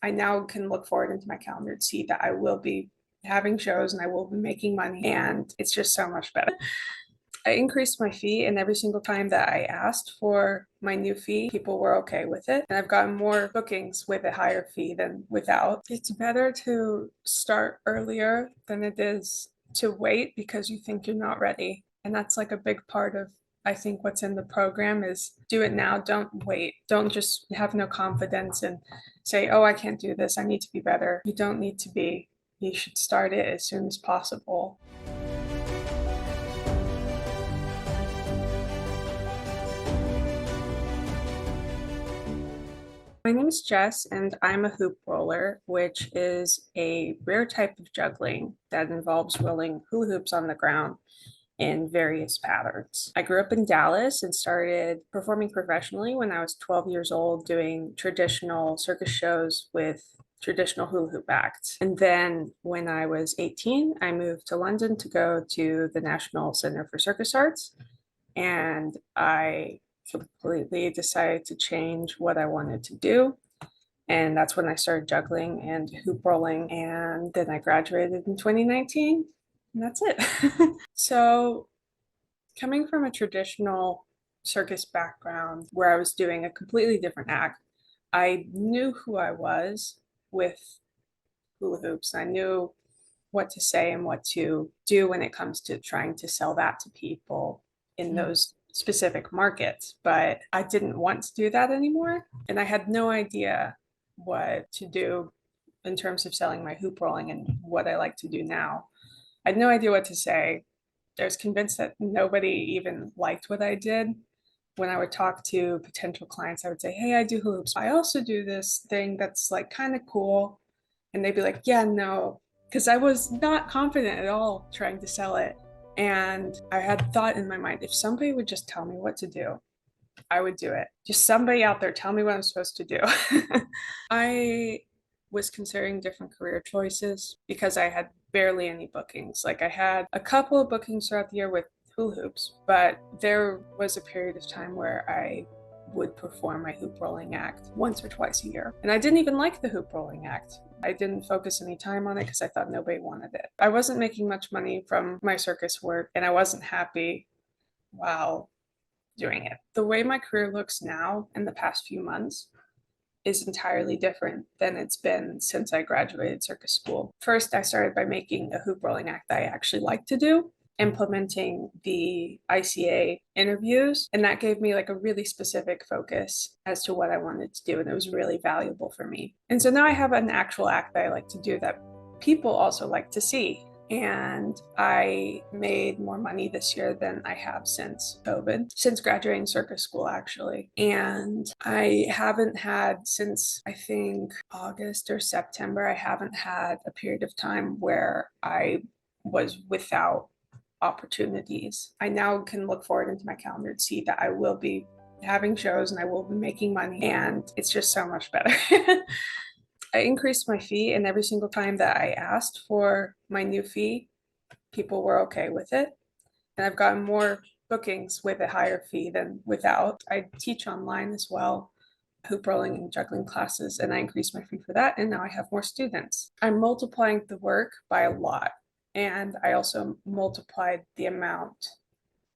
I now can look forward into my calendar to see that I will be having shows and I will be making money, and it's just so much better. I increased my fee, and every single time that I asked for my new fee, people were okay with it. And I've gotten more bookings with a higher fee than without. It's better to start earlier than it is to wait because you think you're not ready. And that's like a big part of, I think, what's in the program is do it now, don't wait. Don't just have no confidence and say, oh, I can't do this, I need to be better. You don't need to be. You should start it as soon as possible. My name is Jess, and I'm a hoop roller, which is a rare type of juggling that involves rolling hula hoops on the ground in various patterns. I grew up in Dallas and started performing professionally when I was 12 years old, doing traditional circus shows with traditional hula hoop acts. And then when I was 18, I moved to London to go to the National Center for Circus Arts, and I completely decided to change what I wanted to do. And that's when I started juggling and hoop rolling. And then I graduated in 2019. And that's it. So, coming from a traditional circus background where I was doing a completely different act, I knew who I was with hula hoops. I knew what to say and what to do when it comes to trying to sell that to people in those specific markets, but I didn't want to do that anymore. And I had no idea what to do in terms of selling my hoop rolling and what I like to do now. I had no idea what to say. I was convinced that nobody even liked what I did. When I would talk to potential clients, I would say, hey, I do hoops. I also do this thing that's like kind of cool. And they'd be like, yeah, no, because I was not confident at all trying to sell it. And I had thought in my mind, if somebody would just tell me what to do, I would do it. Just somebody out there tell me what I'm supposed to do. I was considering different career choices because I had barely any bookings. Like I had a couple of bookings throughout the year with hula hoops, but there was a period of time where I would perform my hoop rolling act once or twice a year. And I didn't even like the hoop rolling act. I didn't focus any time on it because I thought nobody wanted it. I wasn't making much money from my circus work, and I wasn't happy while doing it. The way my career looks now in the past few months is entirely different than it's been since I graduated circus school. First, I started by making a hoop rolling act that I actually like to do, implementing the ICA interviews, and that gave me like a really specific focus as to what I wanted to do, and it was really valuable for me. And so now I have an actual act that I like to do that people also like to see. And I made more money this year than I have since COVID, since graduating circus school, actually. And I haven't had since I think August or September, I haven't had a period of time where I was without opportunities. I now can look forward into my calendar to see that I will be having shows and I will be making money, and it's just so much better. I increased my fee, and every single time that I asked for my new fee, people were okay with it. And I've gotten more bookings with a higher fee than without. I teach online as well, hoop rolling and juggling classes, and I increased my fee for that, and now I have more students. I'm multiplying the work by a lot, and I also multiplied the amount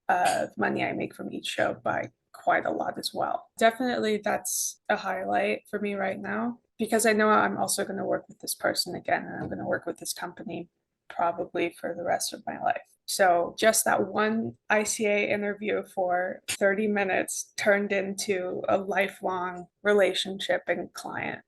of money I make from each show by quite a lot as well. Definitely that's a highlight for me right now because I know I'm also going to work with this person again, and I'm going to work with this company probably for the rest of my life. So just that one ICA interview for 30 minutes turned into a lifelong relationship and client,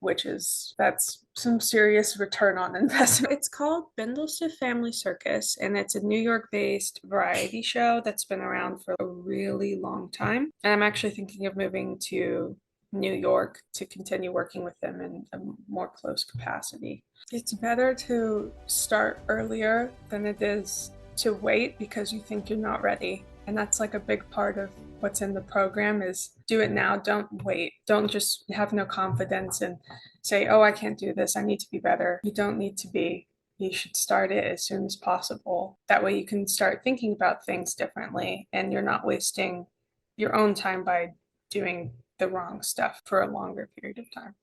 that's some serious return on investment. It's called Bindleston Family Circus, and it's a New York-based variety show that's been around for a really long time. And I'm actually thinking of moving to New York to continue working with them in a more close capacity. It's better to start earlier than it is to wait because you think you're not ready. And that's like a big part of what's in the program is do it now, don't wait. Don't just have no confidence and say, oh, I can't do this, I need to be better. You don't need to be. You should start it as soon as possible. That way you can start thinking about things differently and you're not wasting your own time by doing the wrong stuff for a longer period of time.